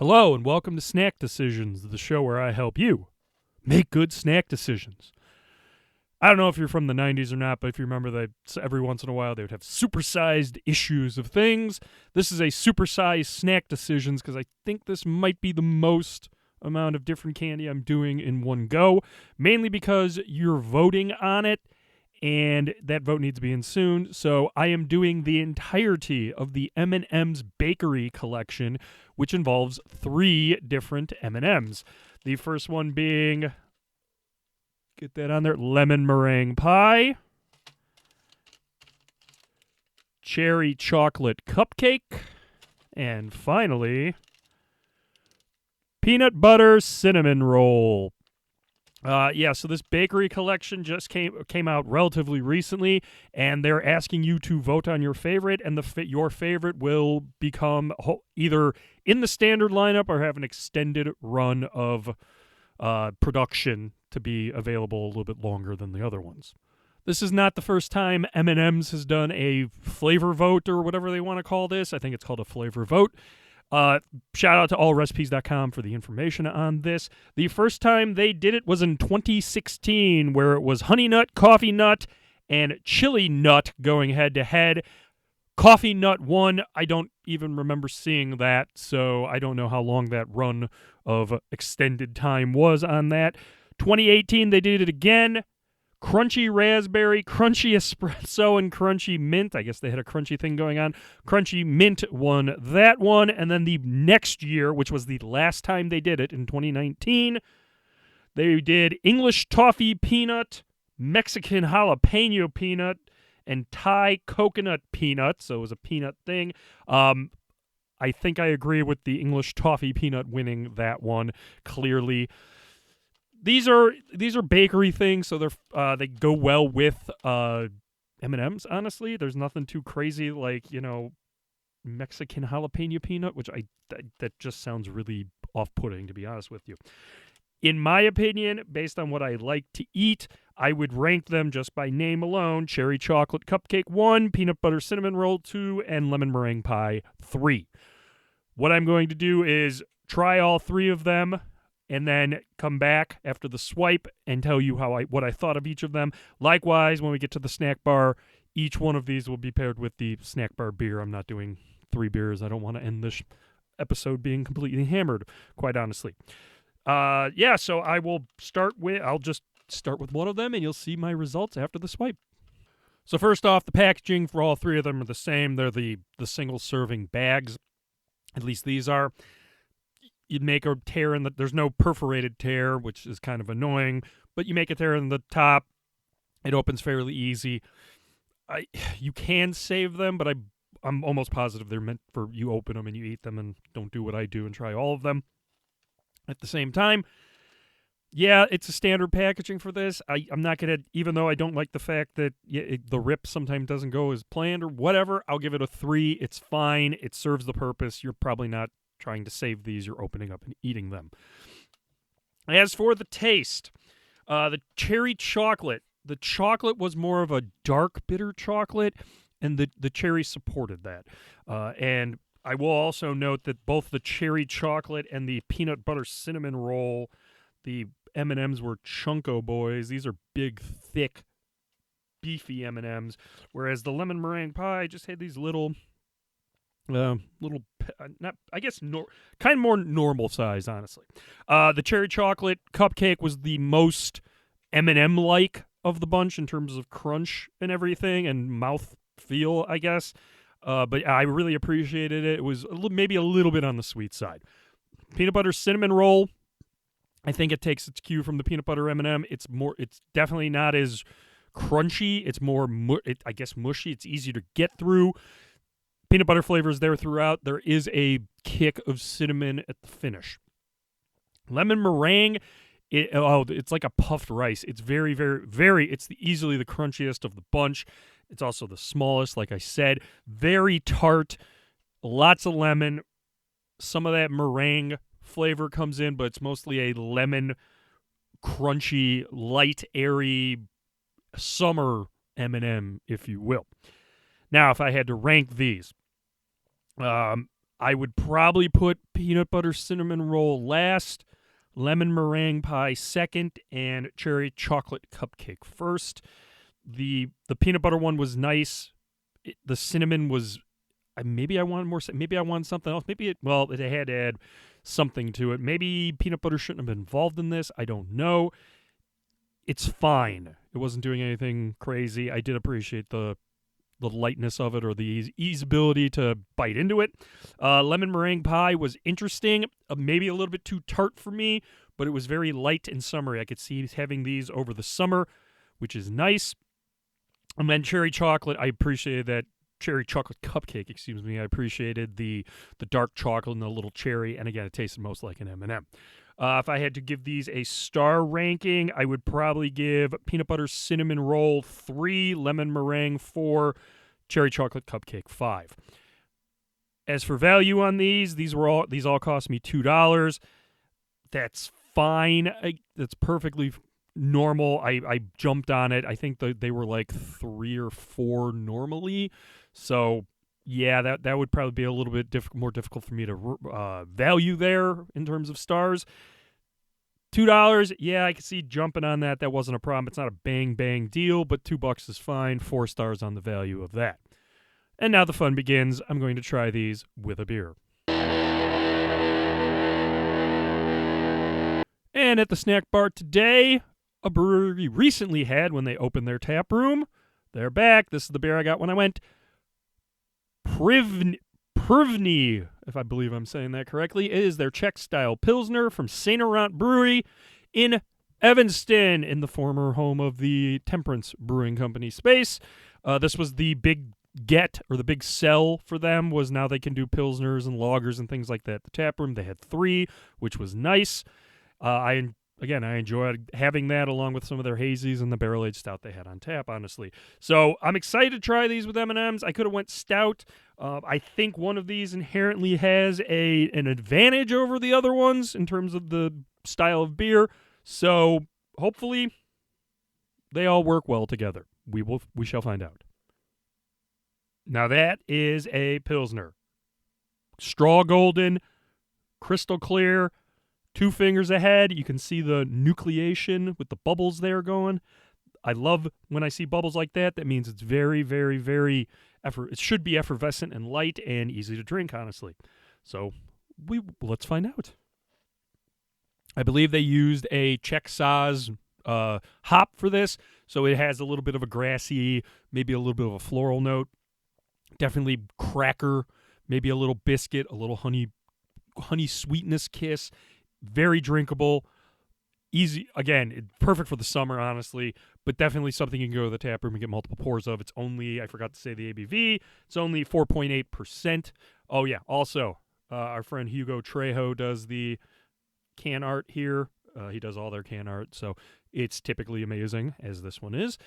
Hello and welcome to Snack Decisions, the show where I help you make good snack decisions. I don't know if you're from the 90s or not, but if you remember that every once in a while they would have supersized issues of things. This is a supersized snack decisions because I think this might be the most amount of different candy I'm doing in one go, mainly because you're voting on it. And that vote needs to be in soon. So I am doing the entirety of the M&M's Bakery collection, which involves 3 different M&Ms. The first one being, get that on there, lemon meringue pie, cherry chocolate cupcake, and finally, peanut butter cinnamon roll. So this bakery collection just came out relatively recently, and they're asking you to vote on your favorite, and your favorite will become either in the standard lineup or have an extended run of production to be available a little bit longer than the other ones. This is not the first time M&M's has done a flavor vote or whatever they want to call this. I think it's called a flavor vote. Shout out to allrecipes.com for the information on this. The first time they did it was in 2016, where it was honey nut, coffee nut, and chili nut going head to head. Coffee nut won. I don't even remember seeing that, so I don't know how long that run of extended time was on that. 2018, they did it again. Crunchy raspberry, crunchy espresso, and crunchy mint. I guess they had a crunchy thing going on. Crunchy mint won that one. And then the next year, which was the last time they did it in 2019, they did English toffee peanut, Mexican jalapeno peanut, and Thai coconut peanut. So it was a peanut thing. I think I agree with the English toffee peanut winning that one clearly. These are bakery things, so they go well with M&Ms. Honestly, there's nothing too crazy like Mexican jalapeno peanut, which that just sounds really off-putting, to be honest with you. In my opinion, based on what I like to eat, I would rank them just by name alone: cherry chocolate cupcake 1, peanut butter cinnamon roll 2, and lemon meringue pie 3. What I'm going to do is try all 3 of them, and then come back after the swipe and tell you what I thought of each of them. Likewise, when we get to the snack bar, each one of these will be paired with the snack bar beer. I'm not doing 3 beers. I don't want to end this episode being completely hammered, quite honestly. So I'll just start with one of them, and you'll see my results after the swipe. So first off, the packaging for all 3 of them are the same. They're the single-serving bags. At least these are. You'd make a tear there's no perforated tear, which is kind of annoying, but you make a tear in the top. It opens fairly easy. You can save them, but I'm almost positive they're meant for you open them and you eat them and don't do what I do and try all of them at the same time. Yeah, it's a standard packaging for this. I'm not going to, even though I don't like the fact that the rip sometimes doesn't go as planned or whatever, I'll give it a 3. It's fine. It serves the purpose. You're probably not trying to save these, you're opening up and eating them. As for the taste, the cherry chocolate, the chocolate was more of a dark bitter chocolate, and the cherry supported that. And I will also note that both the cherry chocolate and the peanut butter cinnamon roll, the M&Ms were Chunko Boys. These are big, thick, beefy M&Ms, whereas the lemon meringue pie just had these little, kind of more normal size, honestly. The cherry chocolate cupcake was the most M&M-like of the bunch in terms of crunch and everything and mouth feel, I guess. But I really appreciated it. It was maybe a little bit on the sweet side. Peanut butter cinnamon roll, I think it takes its cue from the peanut butter M&M. It's definitely not as crunchy. It's more, mushy. It's easier to get through. Peanut butter flavor is there throughout. There is a kick of cinnamon at the finish. Lemon meringue, it's like a puffed rice. It's very, very, very, it's easily the crunchiest of the bunch. It's also the smallest, like I said. Very tart, lots of lemon. Some of that meringue flavor comes in, but it's mostly a lemon, crunchy, light, airy, summer M&M, if you will. Now, if I had to rank these, I would probably put peanut butter cinnamon roll last, lemon meringue pie second, and cherry chocolate cupcake first. The peanut butter one was nice. The cinnamon was maybe I wanted more. Maybe I wanted something else. Maybe it had to add something to it. Maybe peanut butter shouldn't have been involved in this. I don't know. It's fine. It wasn't doing anything crazy. I did appreciate the lightness of it, or the easeability to bite into it. Lemon meringue pie was interesting. Maybe a little bit too tart for me, but it was very light and summery. I could see having these over the summer, which is nice. And then cherry chocolate, I appreciated that. Cherry chocolate cupcake, excuse me. I appreciated the dark chocolate and the little cherry, and again, it tasted most like an M&M. If I had to give these a star ranking, I would probably give peanut butter cinnamon roll 3, lemon meringue 4, cherry chocolate cupcake 5. As for value on these all cost me $2. That's fine. That's perfectly normal. I jumped on it. I think they were like 3 or 4 normally. So yeah, that would probably be a little bit more difficult for me to value there in terms of stars. $2, yeah, I can see jumping on that. That wasn't a problem. It's not a bang deal, but $2 is fine. 4 stars on the value of that. And now the fun begins. I'm going to try these with a beer. And at the snack bar today, a brewery recently had when they opened their tap room. They're back. This is the beer I got when I went. Prvni, if I believe I'm saying that correctly. It is their Czech-style pilsner from Errant Brewery in Evanston, in the former home of the Temperance Brewing Company space. This was the big the big sell for them, was now they can do pilsners and lagers and things like that. The tap room, they had 3, which was nice. I enjoyed having that along with some of their hazies and the barrel-aged stout they had on tap, honestly. So I'm excited to try these with M&Ms. I could have went stout. I think one of these inherently has an advantage over the other ones in terms of the style of beer. So hopefully they all work well together. We shall find out. Now that is a pilsner. Straw golden, crystal clear, 2 fingers ahead. You can see the nucleation with the bubbles there going. I love when I see bubbles like that. That means it's very, very, very it should be effervescent and light and easy to drink, honestly. So let's find out. I believe they used a Czech-style hop for this, so it has a little bit of a grassy, maybe a little bit of a floral note. Definitely cracker, maybe a little biscuit, a little honey sweetness kiss. Very drinkable, easy. Again, perfect for the summer, honestly, but definitely something you can go to the tap room and get multiple pours of. It's only, I forgot to say the ABV, it's only 4.8%. Oh, yeah, also, our friend Hugo Trejo does the can art here. He does all their can art, so it's typically amazing, as this one is.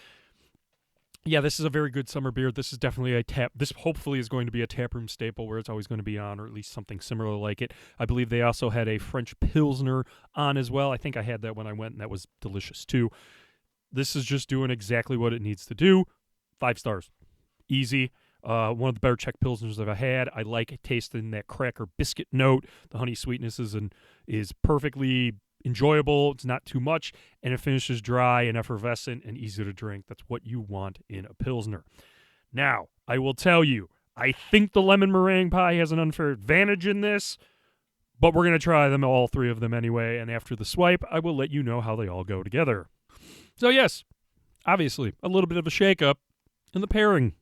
Yeah, this is a very good summer beer. This is definitely this hopefully is going to be a taproom staple where it's always going to be on, or at least something similar like it. I believe they also had a French Pilsner on as well. I think I had that when I went, and that was delicious too. This is just doing exactly what it needs to do. 5 stars. Easy. One of the better Czech Pilsners I've had. I like tasting that cracker biscuit note. The honey sweetness is perfectly enjoyable. It's not too much, and it finishes dry and effervescent and easy to drink. That's what you want in a pilsner. Now, I will tell you, I think the lemon meringue pie has an unfair advantage in this, but we're going to try them, all 3 of them anyway, and after the swipe, I will let you know how they all go together. So yes, obviously, a little bit of a shakeup in the pairing.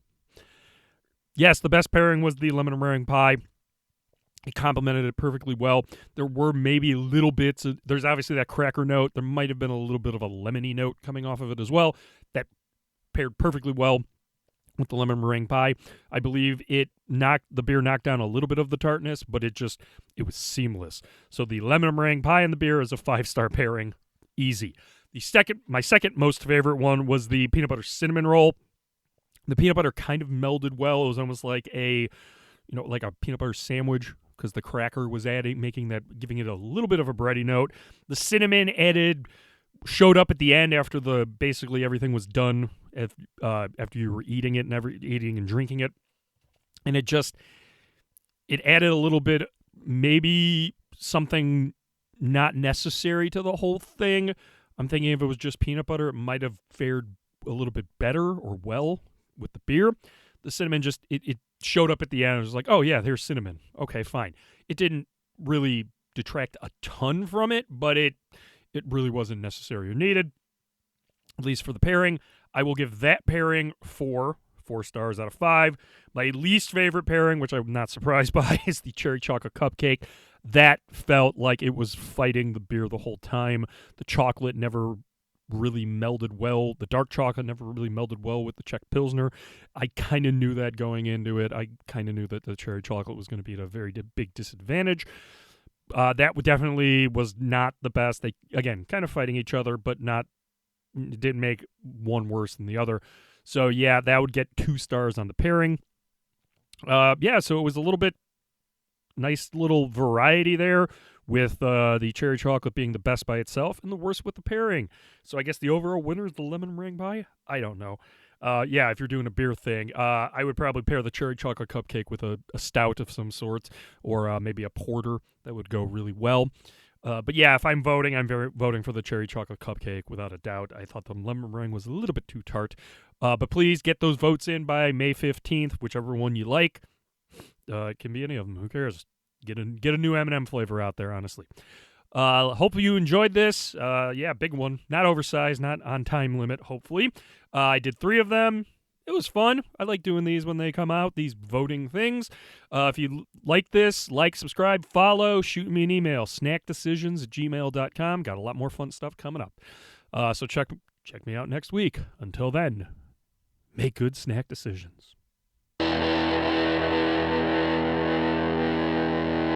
Yes, the best pairing was the lemon meringue pie. It complemented it perfectly well. There were maybe little bits there's obviously that cracker note. There might have been a little bit of a lemony note coming off of it as well. That paired perfectly well with the lemon meringue pie. I believe the beer knocked down a little bit of the tartness, but it was seamless. So the lemon meringue pie and the beer is a 5-star pairing. Easy. My second most favorite one was the peanut butter cinnamon roll. The peanut butter kind of melded well. It was almost like a peanut butter sandwich, because the cracker was giving it a little bit of a bready note. The cinnamon showed up at the end after basically everything was done, after you were eating it and eating and drinking it. And It added a little bit, maybe something not necessary to the whole thing. I'm thinking if it was just peanut butter, it might have fared a little bit better or well with the beer. The cinnamon just, it showed up at the end. It was like, oh, yeah, there's cinnamon. Okay, fine. It didn't really detract a ton from it, but it really wasn't necessary or needed, at least for the pairing. I will give that pairing 4 stars out of 5. My least favorite pairing, which I'm not surprised by, is the cherry chocolate cupcake. That felt like it was fighting the beer the whole time. The chocolate never really melded well. The dark chocolate never really melded well with the Czech pilsner. I kind of knew that going into it. I kind of knew that the cherry chocolate was going to be at a very big disadvantage. That definitely was not the best. They, again, kind of fighting each other, but it didn't make one worse than the other. So, yeah, that would get 2 stars on the pairing. So it was a little bit nice little variety there, with the cherry chocolate being the best by itself and the worst with the pairing. So I guess the overall winner is the lemon meringue pie? I don't know. If you're doing a beer thing, I would probably pair the cherry chocolate cupcake with a stout of some sorts, or maybe a porter. That would go really well. But yeah, if I'm voting, I'm voting for the cherry chocolate cupcake without a doubt. I thought the lemon meringue was a little bit too tart. But please get those votes in by May 15th, whichever one you like. It can be any of them. Who cares? Get a new M&M flavor out there, honestly. Hopefully you enjoyed this. Big one. Not oversized, not on time limit, hopefully. I did 3 of them. It was fun. I like doing these when they come out, these voting things. If you like this, subscribe, follow, shoot me an email, snackdecisions@gmail.com. Got a lot more fun stuff coming up. So check me out next week. Until then, make good snack decisions.